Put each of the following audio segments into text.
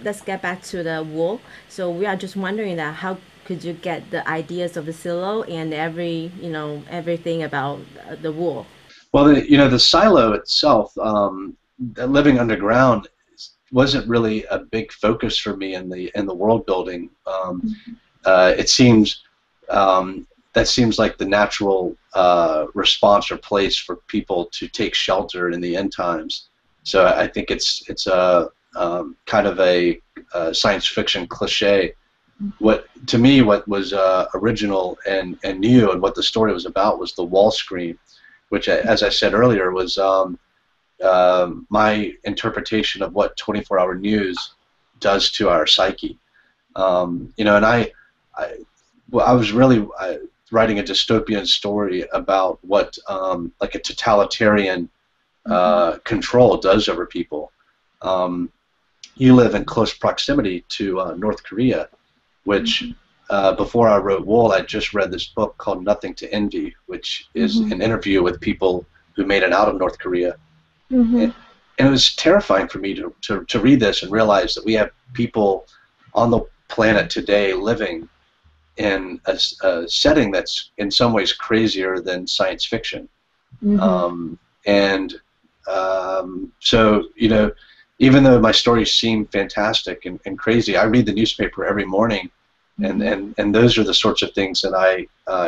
Let's get back to the wool. So we are just wondering that how could you get the ideas of the silo and everything about the wool? Well, the silo itself, living underground, wasn't really a big focus for me in the world building. It seems that seems like the natural response or place for people to take shelter in the end times. So I think it's a kind of a science fiction cliche. What to me, what was original and new, and what the story was about, was the wall scream, which, as I said earlier, was my interpretation of what 24-hour news does to our psyche. And I, well, I was really writing a dystopian story about what like a totalitarian control does over people. Um, you live in close proximity to North Korea, which before I wrote Wool, I just read this book called Nothing to Envy, which is Mm-hmm. an interview with people who made it out of North Korea. Mm-hmm. And it was terrifying for me to read this and realize that we have people on the planet today living in a setting that's in some ways crazier than science fiction. Mm-hmm. And so, even though my stories seem fantastic and crazy, I read the newspaper every morning, and those are the sorts of things that I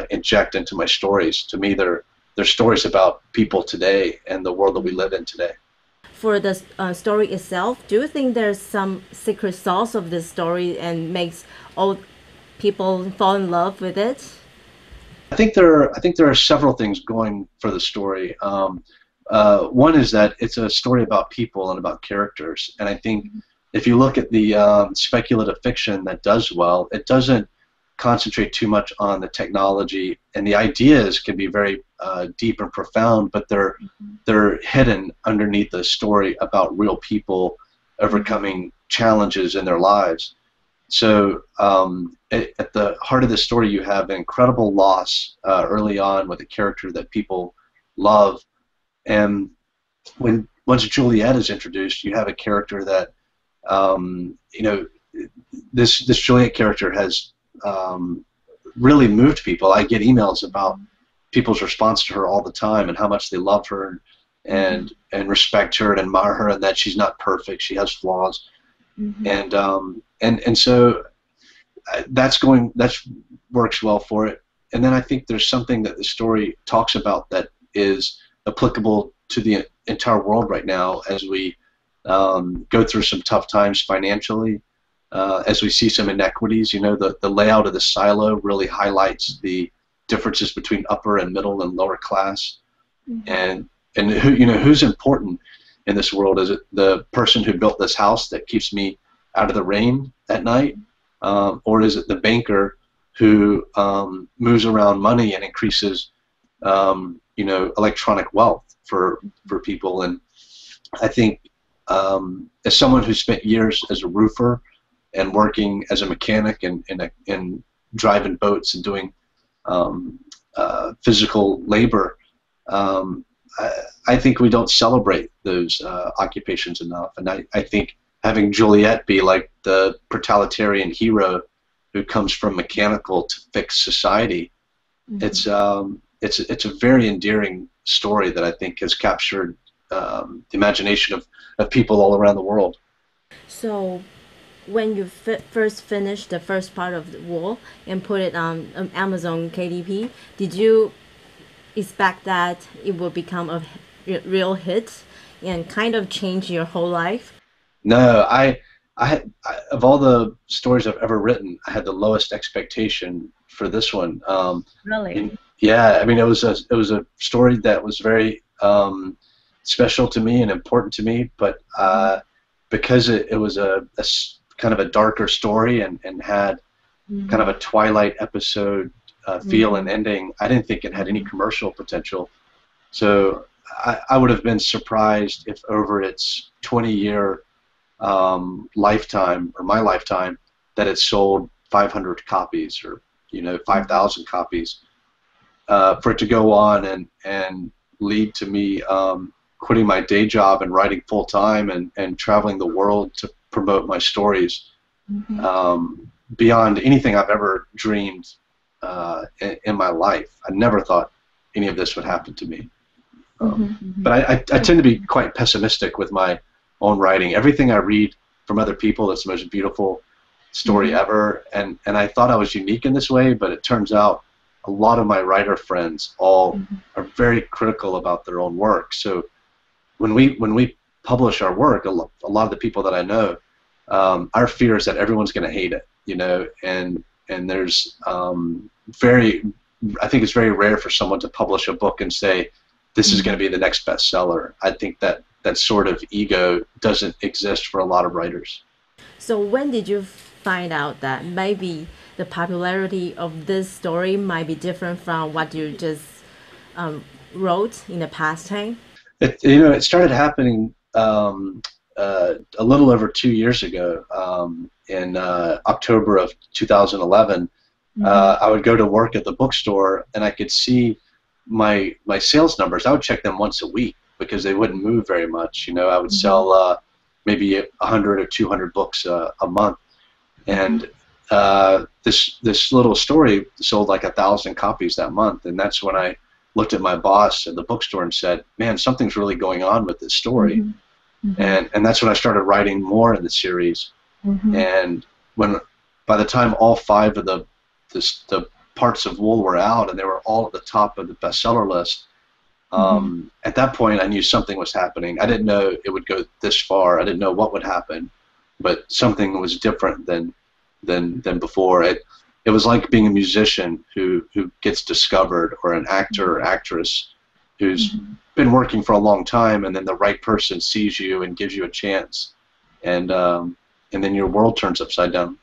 inject into my stories. To me, they're stories about people today and the world that we live in today. For the story itself, do you think there's some secret sauce of this story and makes all people fall in love with it? I think there are several things going for the story. One is that it's a story about people and about characters, and I think if you look at the speculative fiction that does well, it doesn't concentrate too much on the technology, and the ideas can be very deep and profound, but they're hidden underneath the story about real people overcoming challenges in their lives. So at the heart of the story, you have an incredible loss early on with a character that people love, and when once Juliet is introduced, you have a character that you know this Juliet character has really moved people. I get emails about people's response to her all the time and how much they love her and respect her and admire her, and that she's not perfect, she has flaws, and so that's works well for it. And then I think there's something that the story talks about that is applicable to the entire world right now as we go through some tough times financially, as we see some inequities. The layout of the silo really highlights the differences between upper and middle and lower class, and who's important in this world. Is it the person who built this house that keeps me out of the rain at night, or is it the banker who moves around money and increases electronic wealth for people? And I think as someone who spent years as a roofer and working as a mechanic and driving boats and doing physical labor, I think we don't celebrate those occupations enough. And I think having Juliet be like the totalitarian hero who comes from mechanical to fix society, it's a very endearing story that I think has captured the imagination of people all around the world. So, when you first finished the first part of the wall and put it on Amazon KDP, did you expect that it will become a real hit and kind of change your whole life? No, of all the stories I've ever written, I had the lowest expectation for this one. Really? Yeah, I mean, it was a story that was very special to me and important to me, but because it was kind of a darker story and had kind of a Twilight episode feel and ending, I didn't think it had any commercial potential. So I would have been surprised if over its 20-year lifetime, or my lifetime, that it sold 500 copies or 5,000 copies. For it to go on and lead to me quitting my day job and writing full time and traveling the world to promote my stories Mm-hmm. beyond anything I've ever dreamed in my life. I never thought any of this would happen to me. Mm-hmm. But I tend to be quite pessimistic with my own writing. Everything I read from other people, it's the most beautiful story Mm-hmm. ever. And I thought I was unique in this way, but it turns out a lot of my writer friends all Mm-hmm. are very critical about their own work. So when we publish our work, a lot of the people that I know, our fear is that everyone's going to hate it, you know, and there's I think it's very rare for someone to publish a book and say, this is going to be the next bestseller. I think that that sort of ego doesn't exist for a lot of writers. So when did you find out that maybe the popularity of this story might be different from what you just wrote in the past time? It started happening a little over 2 years ago. In October of 2011, I would go to work at the bookstore, and I could see my sales numbers. I would check them once a week because they wouldn't move very much. You know, I would sell maybe 100 or 200 books a month, and this little story sold like 1,000 copies that month, and that's when I looked at my boss at the bookstore and said, "Man, something's really going on with this story." And that's when I started writing more in the series. And when by the time all 5 of the parts of Wool were out and they were all at the top of the bestseller list, at that point I knew something was happening. I didn't know it would go this far. I didn't know what would happen, but something was different than before. It was like being a musician who gets discovered, or an actor or actress who's been working for a long time, and then the right person sees you and gives you a chance, and then your world turns upside down.